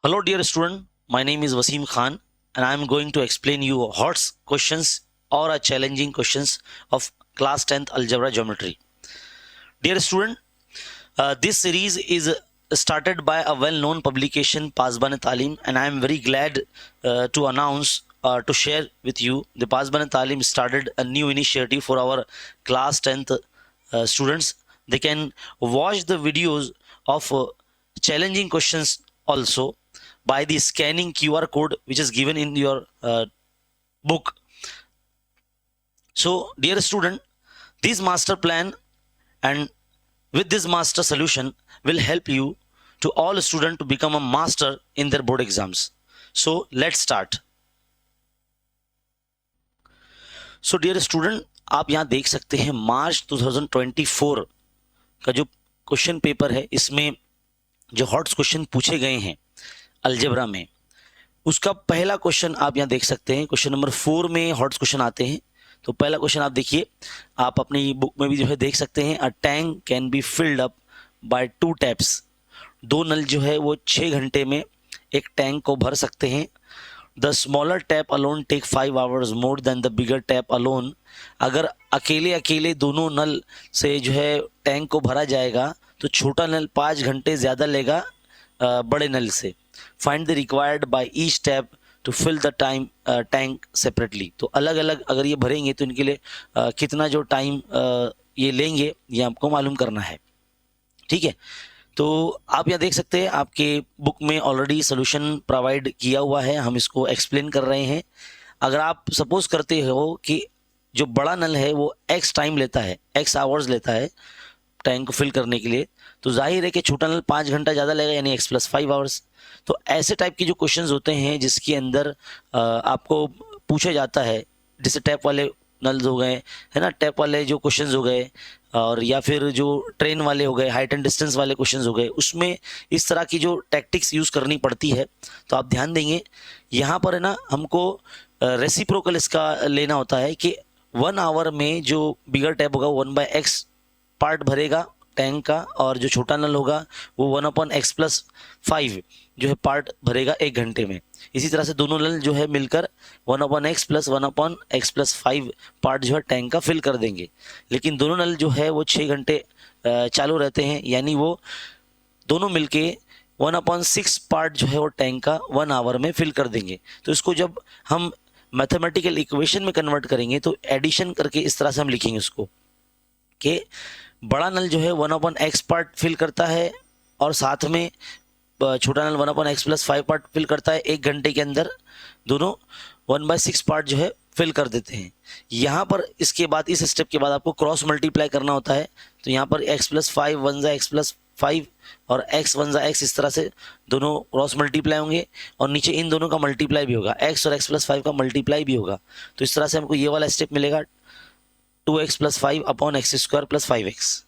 Hello dear student, my name is Wasim Khan and I am going to explain you hot questions or a challenging questions of class 10th algebra geometry. Dear student, this series is started by a well-known publication Pasban Talim and I am very glad to announce to share with you the Pasban Talim started a new initiative for our class 10th students. They can watch the videos of challenging questions also by the scanning QR code which is given in your book. So dear student, this master plan and with this master solution will help you to all students to become a master in their board exams. So let's start. So dear student, आप यहाँ देख सकते हैं मार्च 2024 का जो question paper है, इसमें जो हॉट क्वेश्चन पूछे गए हैं अलजेब्रा में, उसका पहला क्वेश्चन आप यहाँ देख सकते हैं। क्वेश्चन नंबर 4 में हॉट क्वेश्चन आते हैं। तो पहला क्वेश्चन आप देखिए, आप अपनी बुक में भी जो है देख सकते हैं। A tank can be filled up by 2 taps. 2 नल जो है वो 6 घंटे में एक टैंक को भर सकते हैं। The smaller tap alone take 5 hours more than the bigger tap alone. अगर अकेले अकेले दोनों नल से जो है टैंक को भरा जाएगा तो छोटा नल 5 घंटे ज़्यादा लेगा बड़े नल से। Find the required by each tap to fill the time tank separately. तो अलग अलग अगर ये भरेंगे तो इनके लिए कितना जो टाइम ये लेंगे ये आपको मालूम करना है। ठीक है, तो आप यहाँ देख सकते हैं आपके बुक में ऑलरेडी सोल्यूशन प्रोवाइड किया हुआ है, हम इसको एक्सप्लेन कर रहे हैं। अगर आप सपोज करते हो कि जो बड़ा नल है वो x टाइम लेता है, x आवर्स लेता है टैंक को फिल करने के लिए, तो जाहिर है कि छोटा नल 5 घंटा ज़्यादा लेगा, यानी x + 5 आवर्स। तो ऐसे टाइप के जो क्वेश्चंस होते हैं जिसके अंदर आपको पूछा जाता है, जैसे टैप वाले नल हो गए, है ना, टैप वाले जो क्वेश्चंस हो गए, और या फिर जो ट्रेन वाले हो गए, हाइट एंड डिस्टेंस वाले क्वेश्चंस हो गए, उसमें इस तरह की जो टैक्टिक्स यूज़ करनी पड़ती है। तो आप ध्यान देंगे यहाँ पर, है ना, हमको रेसिप्रोकल इसका लेना होता है कि 1 आवर में जो बिगर टैप होगा 1/x पार्ट भरेगा टैंक का, और जो छोटा नल होगा वो 1/x + 5 जो है पार्ट भरेगा 1 घंटे में। इसी तरह से दोनों नल जो है मिलकर 1/x + 1/x + 5 पार्ट जो है टैंक का फिल कर देंगे। लेकिन दोनों नल जो है वो 6 घंटे चालू रहते हैं, यानी वो दोनों मिलके 1/6 पार्ट जो है वो टैंक का 1 आवर में फिल कर देंगे। तो इसको जब हम मैथमेटिकल इक्वेशन में कन्वर्ट करेंगे तो एडिशन करके इस तरह से हम लिखेंगे उसको कि बड़ा नल जो है 1/x पार्ट फिल करता है और साथ में छोटा नल 1/x + 5 पार्ट फिल करता है। 1 घंटे के अंदर दोनों 1/6 पार्ट जो है फिल कर देते हैं। यहाँ पर इसके बाद, इस स्टेप के बाद आपको क्रॉस मल्टीप्लाई करना होता है। तो यहाँ पर x + 5 1 x + 5 और x 1 x इस तरह से दोनों क्रॉस मल्टीप्लाई होंगे, और नीचे इन दोनों का मल्टीप्लाई भी होगा, x और x + 5 का मल्टीप्लाई भी होगा। तो इस तरह से हमको ये वाला स्टेप मिलेगा 2x + 5/x² + 5x,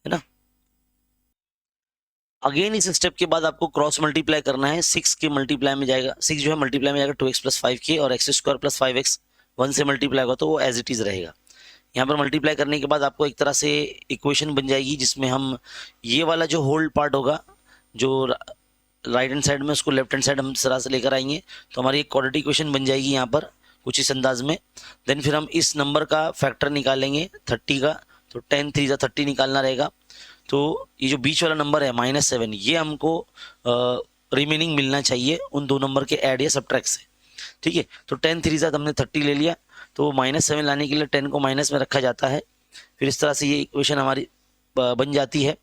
है ना। अगेन इस स्टेप के बाद आपको क्रॉस मल्टीप्लाई करना है। 6 के मल्टीप्लाई में जाएगा, 6 जो है मल्टीप्लाई में जाएगा 2x + 5 के, और x² + 5x 1 से मल्टीप्लाई होगा तो वो एज इट इज़ रहेगा। यहाँ पर मल्टीप्लाई करने के बाद आपको एक तरह से इक्वेशन बन जाएगी जिसमें हम ये वाला जो होल पार्ट होगा जो राइट हैंड साइड में, उसको लेफ्ट हैंड साइड हम इस तरह से लेकर आएंगे तो हमारी एक क्वाड्रेटिक इक्वेशन बन जाएगी यहाँ पर कुछ इस अंदाज में। देन फिर हम इस नंबर का फैक्टर निकालेंगे 30 का, तो 10 3 30 निकालना रहेगा। तो ये जो बीच वाला नंबर है -7, ये हमको रिमेनिंग मिलना चाहिए उन 2 नंबर के ऐड या सब्ट्रैक्ट से। ठीक है, तो 10 3 हमने 30 ले लिया, तो -7 लाने के लिए 10 को माइनस में रखा जाता है। फिर इस तरह से ये इक्वेशन हमारी बन जाती है।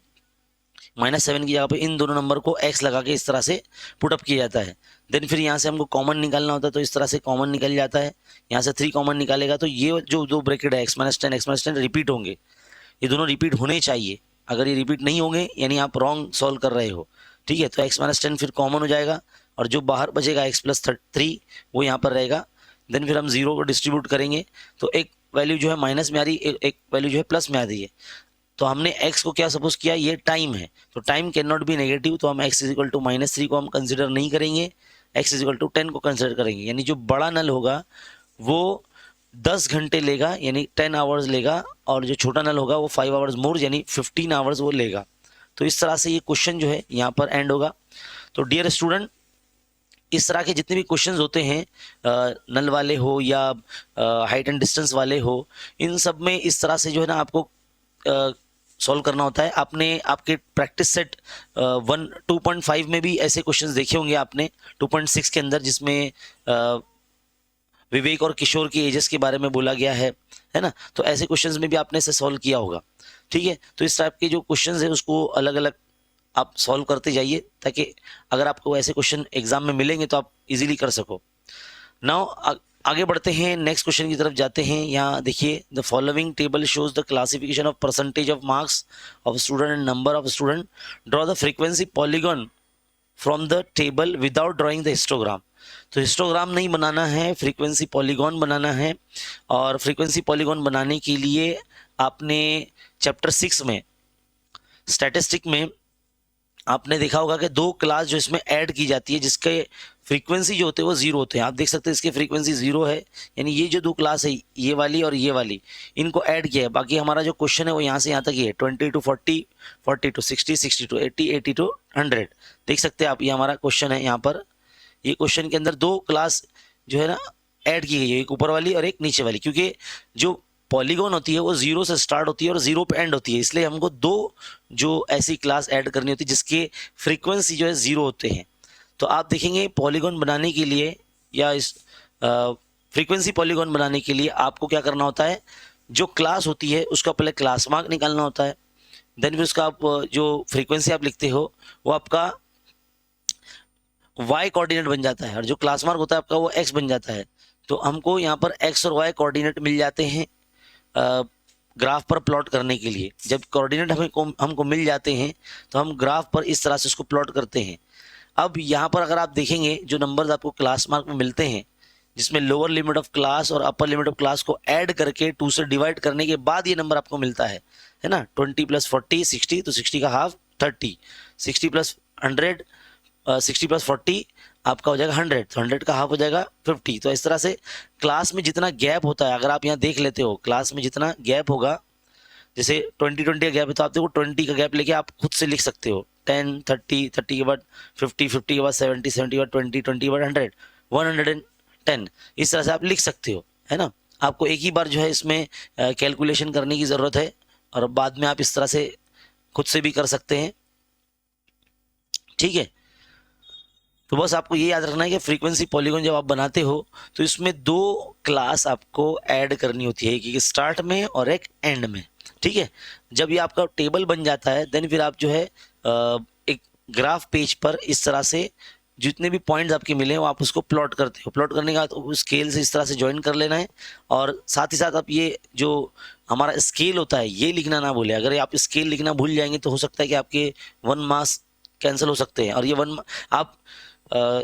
-7 की जगह पे इन दोनों नंबर को x लगा के इस तरह से पुटअप किया जाता है। देन फिर यहाँ से हमको कॉमन निकालना होता है, तो इस तरह से कॉमन निकल जाता है। यहाँ से 3 कॉमन निकालेगा तो ये जो 2 ब्रैकेट है x - 10 रिपीट होंगे, ये दोनों रिपीट होने चाहिए। अगर ये रिपीट नहीं होंगे यानी आप रॉन्ग सॉल्व कर रहे हो। ठीक है, तो x - 10 फिर कॉमन हो जाएगा, और जो बाहर बचेगा x + 3 वो यहाँ पर रहेगा। देन फिर हम 0 को डिस्ट्रीब्यूट करेंगे तो एक वैल्यू जो है माइनस में आ रही है, एक वैल्यू जो है प्लस में आ रही है। तो हमने x को क्या सपोज किया, ये टाइम है, तो time can not be negative, तो हम x = -3 को हम कंसिडर नहीं करेंगे, x = 10 को कंसिडर करेंगे। यानी जो बड़ा नल होगा वो 10 घंटे लेगा, यानी 10 आवर्स लेगा, और जो छोटा नल होगा वो 5 आवर्स मोर, यानी 15 आवर्स वो लेगा। तो इस तरह से ये क्वेश्चन जो है यहाँ पर एंड होगा। तो डियर स्टूडेंट, इस तरह के जितने भी क्वेश्चंस होते हैं, नल वाले हो या हाइट एंड डिस्टेंस वाले हो, इन सब में इस तरह से जो है ना आपको सॉल्व करना होता है। आपने आपके प्रैक्टिस सेट 2.5 में भी ऐसे क्वेश्चंस देखे होंगे आपने, 2.6 के अंदर, जिसमें विवेक और किशोर की एजेस के बारे में बोला गया है ना। तो ऐसे क्वेश्चंस में भी आपने इसे सॉल्व किया होगा, ठीक है। तो इस टाइप के जो क्वेश्चंस है उसको अलग अलग आप सॉल्व करते जाइए, ताकि अगर आपको ऐसे क्वेश्चन एग्जाम में मिलेंगे तो आप इजीली कर सको। नाउ आगे बढ़ते हैं, नेक्स्ट क्वेश्चन की तरफ जाते हैं। यहाँ देखिए, the following table shows the classification of percentage of marks of student and number of student, draw the frequency polygon from the table without drawing the histogram. तो हिस्टोग्राम नहीं बनाना है, फ्रीक्वेंसी पॉलीगॉन बनाना है। और फ्रीक्वेंसी पॉलीगॉन बनाने के लिए आपने chapter 6 में स्टैटिस्टिक में आपने देखा होगा कि 2 क्लास जो इसमें ऐड की जाती है, जिसके फ्रीक्वेंसी जो होते हैं वो 0 होते हैं। आप देख सकते हैं इसकी फ्रीक्वेंसी 0 है, यानी ये जो 2 क्लास है, ये वाली और ये वाली, इनको ऐड किया है। बाकी हमारा जो क्वेश्चन है वो यहाँ से यहाँ तक ही है, 20 to 40, 40 to 60, 60 to 80, 80 to 100। देख सकते हैं आप, ये हमारा क्वेश्चन है। यहाँ पर ये क्वेश्चन के अंदर 2 क्लास जो है ना ऐड की गई है, एक ऊपर वाली और एक नीचे वाली, क्योंकि जो पॉलीगॉन होती है वो 0 से स्टार्ट होती है और 0 पे एंड होती है, इसलिए हमको 2 जो ऐसी क्लास ऐड करनी होती है जिसके फ्रीक्वेंसी जो है 0 होते हैं। तो आप देखेंगे पॉलीगॉन बनाने के लिए या इस फ्रीक्वेंसी पॉलीगॉन बनाने के लिए आपको क्या करना होता है, जो क्लास होती है उसका पहले क्लास मार्क निकालना होता है, देन फिर उसका आप जो फ्रीक्वेंसी आप लिखते हो वो आपका y कोऑर्डिनेट बन जाता है, और जो क्लास मार्क होता है आपका वो x बन जाता है। तो हमको यहाँ पर x और y कोऑर्डिनेट मिल जाते हैं ग्राफ पर प्लॉट करने के लिए। जब कोऑर्डिनेट हमको मिल जाते हैं तो हम ग्राफ पर इस तरह से उसको प्लॉट करते हैं। अब यहाँ पर अगर आप देखेंगे जो नंबर्स आपको क्लास मार्क में मिलते हैं, जिसमें लोअर लिमिट ऑफ क्लास और अपर लिमिट ऑफ क्लास को ऐड करके 2 से डिवाइड करने के बाद ये नंबर आपको मिलता है ना। 20 + 40 60, तो 60 का हाफ 30, 60 + 100 60 + 40 आपका हो जाएगा 100, तो 100 का हाफ हो जाएगा 50। तो इस तरह से क्लास में जितना गैप होता है, अगर आप यहाँ देख लेते हो क्लास में जितना गैप होगा, जैसे 20 का गैप है तो आप देखो 20 का गैप लेके आप खुद से लिख सकते हो 10 30, 30 के बाद 50, 50 के बाद 70, 70 के बाद 20, 20 के बाद 100, 110, इस तरह से आप लिख सकते हो, है ना। आपको एक ही बार जो है इसमें कैलकुलेशन करने की ज़रूरत है, और बाद में आप इस तरह से खुद से भी कर सकते हैं, ठीक है। तो बस आपको ये याद रखना है कि फ्रीक्वेंसी पॉलीगॉन जब आप बनाते हो तो इसमें 2 क्लास आपको ऐड करनी होती है, एक स्टार्ट में और एक एंड में, ठीक है। जब ये आपका टेबल बन जाता है देन फिर आप जो है एक ग्राफ पेज पर इस तरह से जितने भी पॉइंट्स आपके मिले वो आप उसको प्लॉट करते हो। प्लॉट करने के बाद स्केल से इस तरह से ज्वाइन कर लेना है, और साथ ही साथ आप ये जो हमारा स्केल होता है ये लिखना ना भूलें। अगर आप स्केल लिखना भूल जाएंगे तो हो सकता है कि आपके 1 मार्क्स कैंसिल हो सकते हैं, और ये 1 आप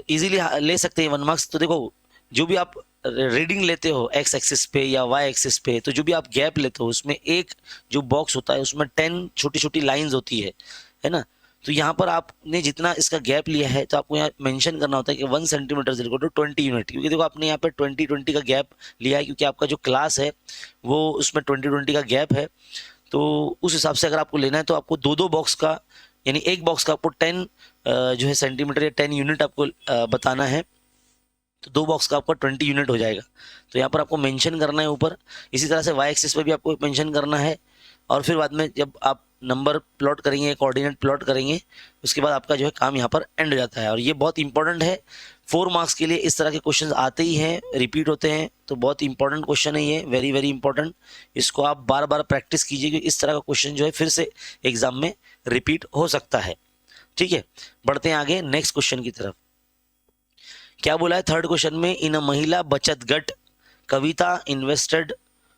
इजीली ले सकते हैं 1 मार्क्स। तो देखो, जो भी आप रीडिंग लेते हो x एक्सिस पे या y एक्सिस पे, तो जो भी आप गैप लेते हो उसमें एक जो बॉक्स होता है उसमें 10 छोटी छोटी लाइंस होती है ना। तो यहाँ पर आपने जितना इसका गैप लिया है तो आपको यहाँ मेंशन करना होता है कि 1 centimetre is equal to 20 unit, क्योंकि देखो आपने यहाँ पे 20 का गैप लिया है, क्योंकि आपका जो क्लास है वो उसमें 20 का गैप है। तो उस हिसाब से अगर आपको लेना है तो आपको 2 बॉक्स का, यानी एक बॉक्स का आपको 10 जो है सेंटीमीटर या 10 यूनिट आपको बताना है, तो 2 बॉक्स का आपका 20 यूनिट हो जाएगा। तो यहाँ पर आपको मेंशन करना है ऊपर। इसी तरह से y एक्सिस पे भी आपको मेंशन करना है, और फिर बाद में जब आप नंबर प्लॉट करेंगे, कोऑर्डिनेट प्लॉट करेंगे, उसके बाद आपका जो है काम यहाँ पर एंड हो जाता है। और ये बहुत इंपॉर्टेंट है, 4 मार्क्स के लिए इस तरह के क्वेश्चन आते ही हैं, रिपीट होते हैं, तो बहुत इंपॉर्टेंट क्वेश्चन है ये, वेरी वेरी इंपॉर्टेंट। इसको आप बार बार प्रैक्टिस कीजिए, क्योंकि इस तरह का क्वेश्चन जो है फिर से एग्जाम में रिपीट हो सकता है, ठीक है। बढ़ते हैं आगे नेक्स्ट क्वेश्चन की तरफ। क्या बोला है थर्ड क्वेश्चन में, इन अ महिला बचत गट Kavita invested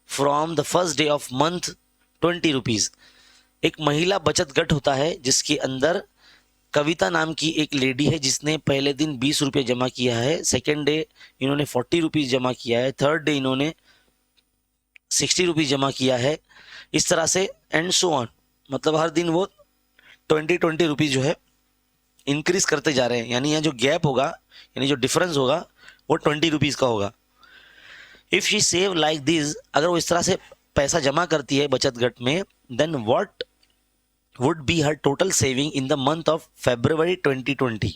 from the first day of month 20 rupees. एक महिला बचत गट होता है जिसके अंदर कविता नाम की एक लेडी है जिसने पहले दिन 20 रुपये जमा किया है, सेकेंड डे इन्होंने 40 रुपीज जमा किया है, थर्ड डे इन्होंने 60 रुपीज जमा किया है, इस तरह से एंड सो ऑन। मतलब हर दिन वो 20 रुपीज जो है इंक्रीज करते जा रहे हैं, यानी यहाँ जो गैप होगा, यानी जो डिफरेंस होगा वो 20 रुपीज का होगा। If she save like this, अगर वो इस तरह से पैसा जमा करती है बचत गट में, then what would be her total saving in the month of February 2020।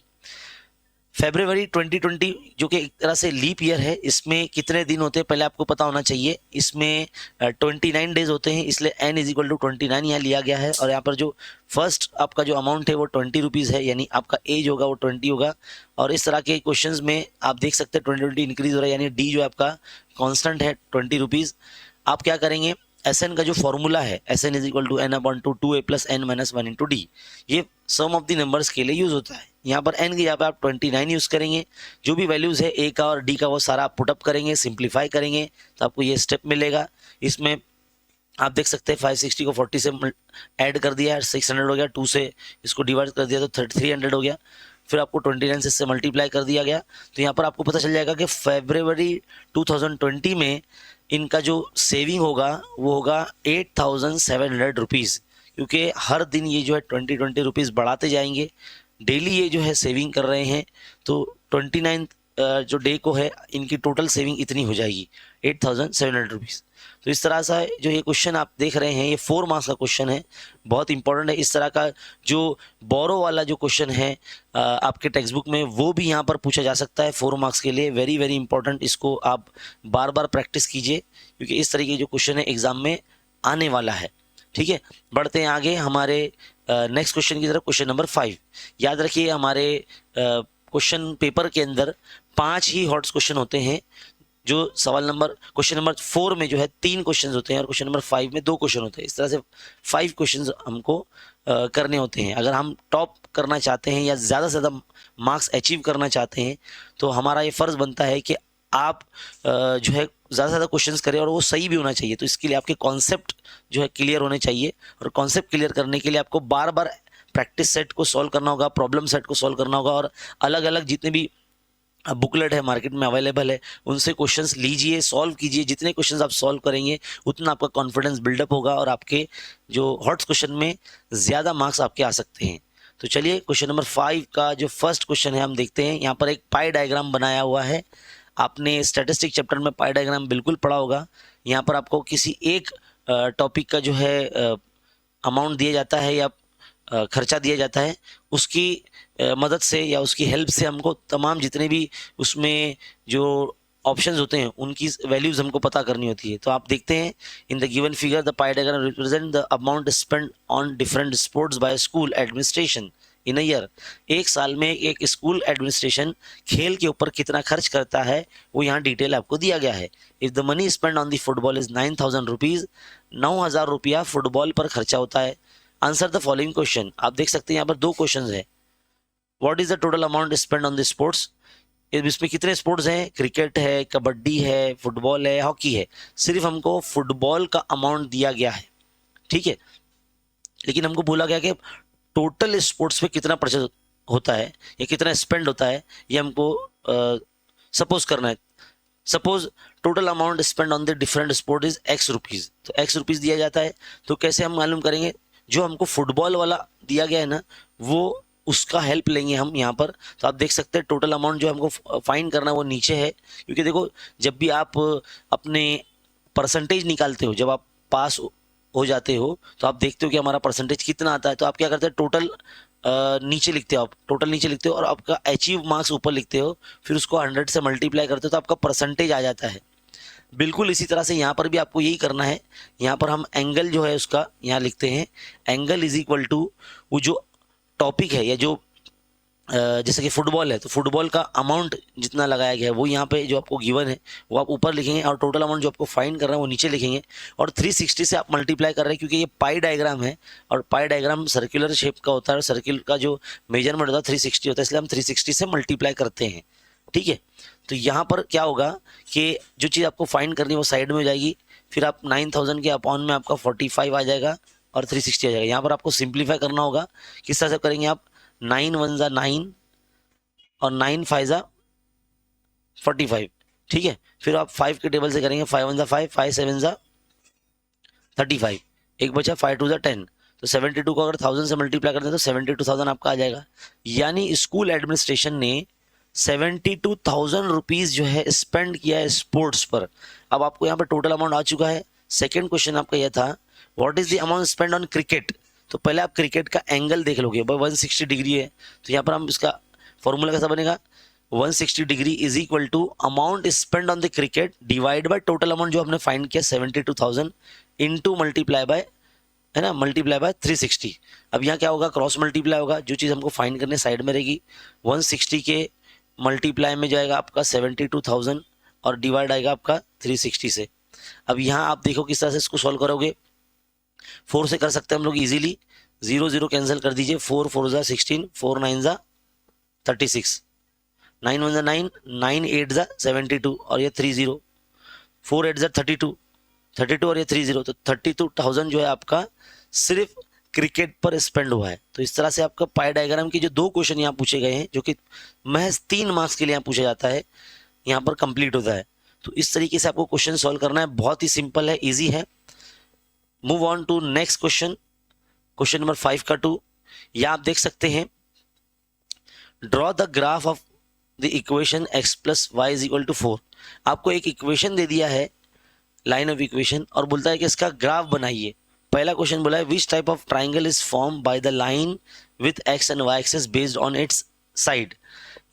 फरवरी 2020 जो कि एक तरह से लीप ईयर है, इसमें कितने दिन होते हैं पहले आपको पता होना चाहिए। इसमें 29 डेज होते हैं, इसलिए n इज इक्वल टू 29 यहाँ लिया गया है। और यहाँ पर जो फर्स्ट आपका जो अमाउंट है वो 20 रुपीज़ है, यानी आपका एज होगा वो 20 होगा। और इस तरह के क्वेश्चंस में आप देख सकते हैं 20 इंक्रीज हो रहा है, यानी डी जो आपका कांस्टेंट है 20 रुपीज़। आप क्या करेंगे, एस एन का जो फॉर्मूला है S N is equal to N upon two 2a plus N minus 1 into D, ये सम ऑफ द नंबर्स के लिए यूज होता है। यहाँ पर n की जगह पे आप 29 यूज करेंगे, जो भी वैल्यूज है a का और d का वो सारा आप पुटअप करेंगे, सिंप्लीफाई करेंगे तो आपको ये स्टेप मिलेगा। इसमें आप देख सकते हैं 560 को 40 से ऐड कर दिया है 600 हो गया, 2 से इसको डिवाइड कर दिया तो 300 हो गया, फिर आपको 29 से इससे मल्टीप्लाई कर दिया गया। तो यहाँ पर आपको पता चल जाएगा कि फरवरी 2020 में इनका जो सेविंग होगा वो होगा 8700 रुपीज़, क्योंकि हर दिन ये जो है 20 रुपीज़ बढ़ाते जाएंगे, डेली ये जो है सेविंग कर रहे हैं। तो 29 जो डे को है इनकी टोटल सेविंग इतनी हो जाएगी 8700 रुपीज़। तो इस तरह से जो ये क्वेश्चन आप देख रहे हैं ये 4 मार्क्स का क्वेश्चन है, बहुत इंपॉर्टेंट है। इस तरह का जो बोरो वाला जो क्वेश्चन है आपके टेक्स्ट बुक में वो भी यहाँ पर पूछा जा सकता है 4 मार्क्स के लिए, वेरी वेरी इंपॉर्टेंट। इसको आप बार बार प्रैक्टिस कीजिए क्योंकि इस तरीके जो क्वेश्चन है एग्जाम में आने वाला है। ठीक है, बढ़ते हैं आगे हमारे नेक्स्ट क्वेश्चन की तरफ। क्वेश्चन नंबर 5, याद रखिए हमारे क्वेश्चन पेपर के अंदर 5 ही हॉट्स क्वेश्चन होते हैं। जो सवाल नंबर क्वेश्चन नंबर 4 में जो है 3 क्वेश्चन होते हैं और क्वेश्चन नंबर 5 में 2 क्वेश्चन होते हैं। इस तरह से 5 क्वेश्चन हमको करने होते हैं। अगर हम टॉप करना चाहते हैं या ज़्यादा से ज़्यादा मार्क्स अचीव करना चाहते हैं तो हमारा ये फ़र्ज़ बनता है कि आप जो है ज़्यादा से ज़्यादा क्वेश्चंस करें और वो सही भी होना चाहिए। तो इसके लिए आपके कॉन्सेप्ट जो है क्लियर होने चाहिए, और कॉन्सेप्ट क्लियर करने के लिए आपको बार बार प्रैक्टिस सेट को सॉल्व करना होगा, प्रॉब्लम सेट को सॉल्व करना होगा, और अलग अलग जितने भी बुकलेट है मार्केट में अवेलेबल है उनसे क्वेश्चंस लीजिए, सॉल्व कीजिए। जितने क्वेश्चंस आप सॉल्व करेंगे उतना आपका कॉन्फिडेंस बिल्डअप होगा और आपके जो हॉट्स क्वेश्चन में ज़्यादा मार्क्स आपके आ सकते हैं। तो चलिए क्वेश्चन नंबर 5 का जो फर्स्ट क्वेश्चन है हम देखते हैं। यहाँ पर एक पाई डायग्राम बनाया हुआ है, आपने स्टैटिस्टिक चैप्टर में पाई डायग्राम बिल्कुल पढ़ा होगा। यहाँ पर आपको किसी एक टॉपिक का जो है अमाउंट दिया जाता है या खर्चा दिया जाता है, उसकी मदद से या उसकी हेल्प से हमको तमाम जितने भी उसमें जो ऑप्शंस होते हैं उनकी वैल्यूज हमको पता करनी होती है। तो आप देखते हैं in the given figure the pie diagram represent the amount spend on different sports by school administration in a year. एक साल में एक स्कूल एडमिनिस्ट्रेशन खेल के ऊपर कितना खर्च करता है वो यहाँ डिटेल आपको दिया गया है। If the money spend on the football is 9000 rupees, 9000 रुपया फुटबॉल पर खर्चा होता है। Answer the following question. आप देख सकते हैं यहाँ पर 2 क्वेश्चन है। What is the total amount spend on the sports, इसमें कितने स्पोर्ट्स हैं, क्रिकेट है, कबड्डी है, फुटबॉल है, हॉकी है। सिर्फ हमको फुटबॉल का अमाउंट दिया गया है, ठीक है, लेकिन हमको बोला गया कि टोटल स्पोर्ट्स पे कितना परचेज होता है या कितना स्पेंड होता है ये हमको सपोज करना है। Suppose total amount spend on the different sport is x rupees, तो एक्स रुपीज़ दिया जाता है। तो कैसे हम मालूम करेंगे, जो हमको फुटबॉल वाला दिया गया है ना वो उसका हेल्प लेंगे हम यहाँ पर। तो आप देख सकते हैं टोटल अमाउंट जो हमको फाइंड करना है वो नीचे है, क्योंकि देखो जब भी आप अपने परसेंटेज निकालते हो, जब आप पास हो जाते हो तो आप देखते हो कि हमारा परसेंटेज कितना आता है। तो आप क्या करते हैं, टोटल नीचे लिखते हो, आप टोटल नीचे लिखते हो और आपका अचीव मार्क्स ऊपर लिखते हो, फिर उसको 100 से मल्टीप्लाई करते हो तो आपका परसेंटेज आ जाता है। बिल्कुल इसी तरह से यहाँ पर भी आपको यही करना है। यहाँ पर हम एंगल जो है उसका यहाँ लिखते हैं, एंगल इज इक्वल टू वो जो टॉपिक है या जो जैसे कि फुटबॉल है तो फुटबॉल का अमाउंट जितना लगाया गया है वो यहाँ पे जो आपको गिवन है वो आप ऊपर लिखेंगे, और टोटल अमाउंट जो आपको फाइंड करना है वो नीचे लिखेंगे। और 360 से आप मल्टीप्लाई कर रहे हैं क्योंकि ये पाई डायग्राम है और पाई डायग्राम सर्कुलर शेप का होता है और सर्किल का जो मेजरमेंट होता है 360 होता है, इसलिए हम 360 से मल्टीप्लाई करते हैं। ठीक है, तो यहाँ पर क्या होगा कि जो चीज़ आपको फाइंड करनी है वो साइड में हो जाएगी, फिर आप 9000 के अपॉन में आपका 45 आ जाएगा और 360 आ जाएगा। यहाँ पर आपको सिंप्लीफाई करना होगा। किस तरह से करेंगे आप, 9 1 जा 9 और 9 5 जा 45, ठीक है। फिर आप 5 के टेबल से करेंगे, 5 1 जा 5, 5 7 जा 35, एक बचा 5 2 जा 10। तो 72 को अगर 1000 से मल्टीप्लाई कर दें तो 72,000 आपका आ जाएगा। यानी स्कूल एडमिनिस्ट्रेशन ने 72,000 रुपीज़ जो है स्पेंड किया है स्पोर्ट्स पर। अब आपको यहाँ पर टोटल अमाउंट आ चुका है। सेकेंड क्वेश्चन आपका यह था what is the amount spend on cricket. तो पहले आप क्रिकेट का एंगल देख लोगे, 160 डिग्री है, तो यहाँ पर हम इसका फॉर्मूला कैसा बनेगा, 160 degree is equal to amount spend on the cricket divide by total amount जो हमने फाइंड किया 72,000 इनटू मल्टीप्लाई बाय, है ना, मल्टीप्लाई बाय 360। अब यहाँ क्या होगा, क्रॉस मल्टीप्लाई होगा, जो चीज़ हमको फाइंड करने साइड में रहेगी 160 के मल्टीप्लाई में जाएगा आपका 72,000 और डिवाइड आएगा आपका 360 से। अब यहाँ आप देखो किस तरह से इसको सॉल्व करोगे। 4 से कर सकते हैं हम लोग इजीली, 0 0 कैंसिल कर दीजिए, 4 4 ज़ा 16, 4 9 ज़ा 36, 9 1 ज़ा 9, 9 8 ज़ा 72 और ये 30, 4 8 ज़ा 32, 32 और ये 30, तो 32,000 जो है आपका सिर्फ क्रिकेट पर स्पेंड हुआ है। तो इस तरह से आपका पाई डायग्राम की जो 2 क्वेश्चन यहाँ पूछे गए हैं, जो कि महज 3 मार्क्स के लिए यहाँ पूछा जाता है, यहाँ पर कंप्लीट होता है। तो इस तरीके से आपको क्वेश्चन सॉल्व करना है, बहुत ही सिंपल है, इजी है। Move on to next question, question number 5 का 2। यहाँ आप देख सकते हैं, draw the graph of the equation x plus y is equal to 4। आपको एक इक्वेशन दे दिया है, लाइन ऑफ इक्वेशन, और बोलता है कि इसका ग्राफ बनाइए। पहला क्वेश्चन बोला है which type of triangle is form by the line with X and Y axes based on its side.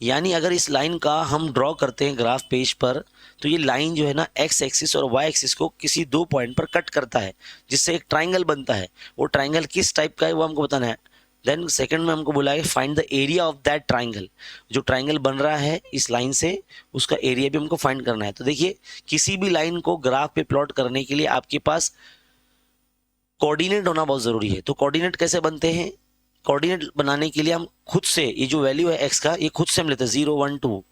यानी अगर इस लाइन का हम ड्रॉ करते हैं ग्राफ पेज पर, तो ये लाइन जो है ना एक्स एक्सिस और वाई एक्सिस को किसी 2 पॉइंट पर कट करता है, जिससे एक ट्राइंगल बनता है। वो ट्राइंगल किस टाइप का है वो हमको बताना है। देन सेकंड में हमको बोला है find the area of that triangle. जो ट्राइंगल बन रहा है इस लाइन से, उसका एरिया भी हमको फाइंड करना है। तो देखिए, किसी भी लाइन को ग्राफ पे प्लॉट करने के लिए आपके पास कोऑर्डिनेट होना बहुत ज़रूरी है। तो कोऑर्डिनेट कैसे बनते हैं, कोऑर्डिनेट बनाने के लिए हम खुद से ये जो वैल्यू है एक्स का, ये खुद से हम लेते हैं 0 1 2।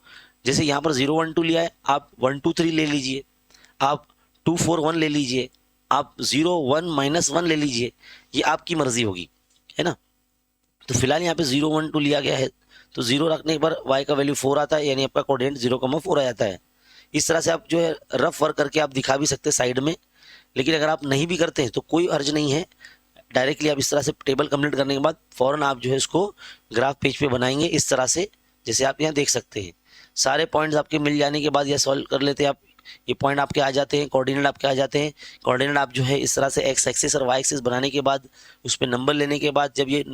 जैसे यहाँ पर 0 1 2 लिया है, आप 1 2 3 ले लीजिए, आप 2 4 1 ले लीजिए, आप 0 1 -1 ले लीजिए, ये आपकी मर्जी होगी, है ना। तो फिलहाल यहाँ पे 0 1 2 लिया गया है, तो 0 रखने पर y का वैल्यू 4 आता है, यानी आपका कोऑर्डिनेट 0,4 आ जाता है। इस तरह से आप जो है रफ वर्क करके आप दिखा भी सकते हैं साइड में, लेकिन अगर आप नहीं भी करते हैं तो कोई अर्ज नहीं है। डायरेक्टली आप इस तरह से टेबल कंप्लीट करने के बाद फ़ौरन आप जो है इसको ग्राफ पेज पे बनाएंगे इस तरह से, जैसे आप यहाँ देख सकते हैं। सारे पॉइंट्स आपके मिल जाने के बाद यह सॉल्व कर लेते हैं आप, ये पॉइंट आपके आ जाते हैं, कोऑर्डिनेट आपके आ जाते हैं। कोऑर्डिनेट आप जो है इस तरह से एक्स एक्सिस और वाई एक्सिस बनाने के बाद, उस पर नंबर लेने के बाद, जब ये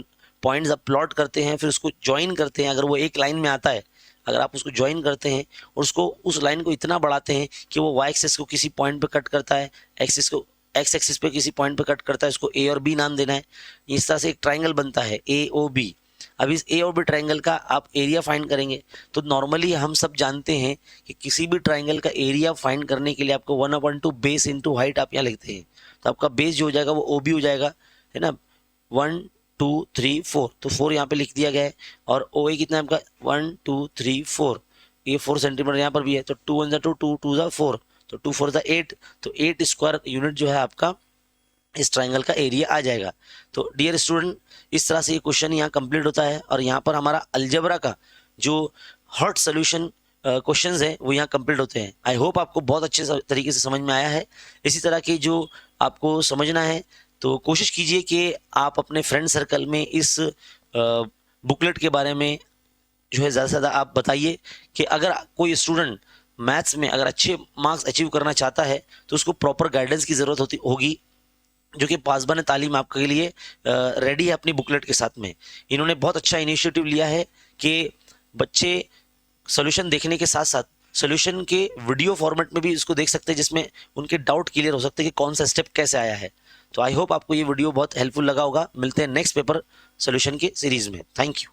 पॉइंट्स आप प्लॉट करते हैं, फिर उसको ज्वाइन करते हैं। अगर वो एक लाइन में आता है, अगर आप उसको ज्वाइन करते हैं और उसको उस लाइन को इतना बढ़ाते हैं कि वो वाई एक्सिस को किसी पॉइंट पे कट करता है, एक्सिस को एक्स एक्सिस पे किसी पॉइंट पे कट करता है, इसको ए और बी नाम देना है। इस तरह से एक ट्राइंगल बनता है ए ओ बी। अब इस ए और बी ट्राइंगल का आप एरिया फाइंड करेंगे। तो नॉर्मली हम सब जानते हैं कि किसी भी ट्राइंगल का एरिया फाइंड करने के लिए आपको 1/2 बेस इंटू हाइट आप यहाँ लिखते हैं। तो आपका बेस जो हो जाएगा वो ओ बी हो जाएगा, है ना, 1 2 3 4, तो 4 यहाँ पे लिख दिया गया है। और ओ ए कितना है आपका 1 2 3 4, ये 4 सेंटीमीटर यहाँ पर भी है। तो 2 1 2 2 2 4, तो 2 4 8, तो 8 स्क्वायर यूनिट जो है आपका इस ट्राइंगल का एरिया आ जाएगा। तो डियर स्टूडेंट, इस तरह से ये क्वेश्चन यहाँ कंप्लीट होता है, और यहाँ पर हमारा अलजेब्रा का जो हॉट सोल्यूशन क्वेश्चंस है वो यहाँ कंप्लीट होते हैं। आई होप आपको बहुत अच्छे तरीके से समझ में आया है। इसी तरह के जो आपको समझना है तो कोशिश कीजिए कि आप अपने फ्रेंड सर्कल में इस बुकलेट के बारे में जो है ज़्यादा से ज़्यादा आप बताइए कि अगर कोई स्टूडेंट मैथ्स में अगर अच्छे मार्क्स अचीव करना चाहता है तो उसको प्रॉपर गाइडेंस की ज़रूरत होगी, जो कि पासबान तालीम आपके लिए रेडी है अपनी बुकलेट के साथ में। इन्होंने बहुत अच्छा इनिशिएटिव लिया है कि बच्चे सोल्यूशन देखने के साथ साथ सोल्यूशन के वीडियो फॉर्मेट में भी इसको देख सकते हैं, जिसमें उनके डाउट क्लियर हो सकते हैं कि कौन सा स्टेप कैसे आया है। तो आई होप आपको ये वीडियो बहुत हेल्पफुल लगा होगा। मिलते हैं नेक्स्ट पेपर सोल्यूशन के सीरीज में। Thank you.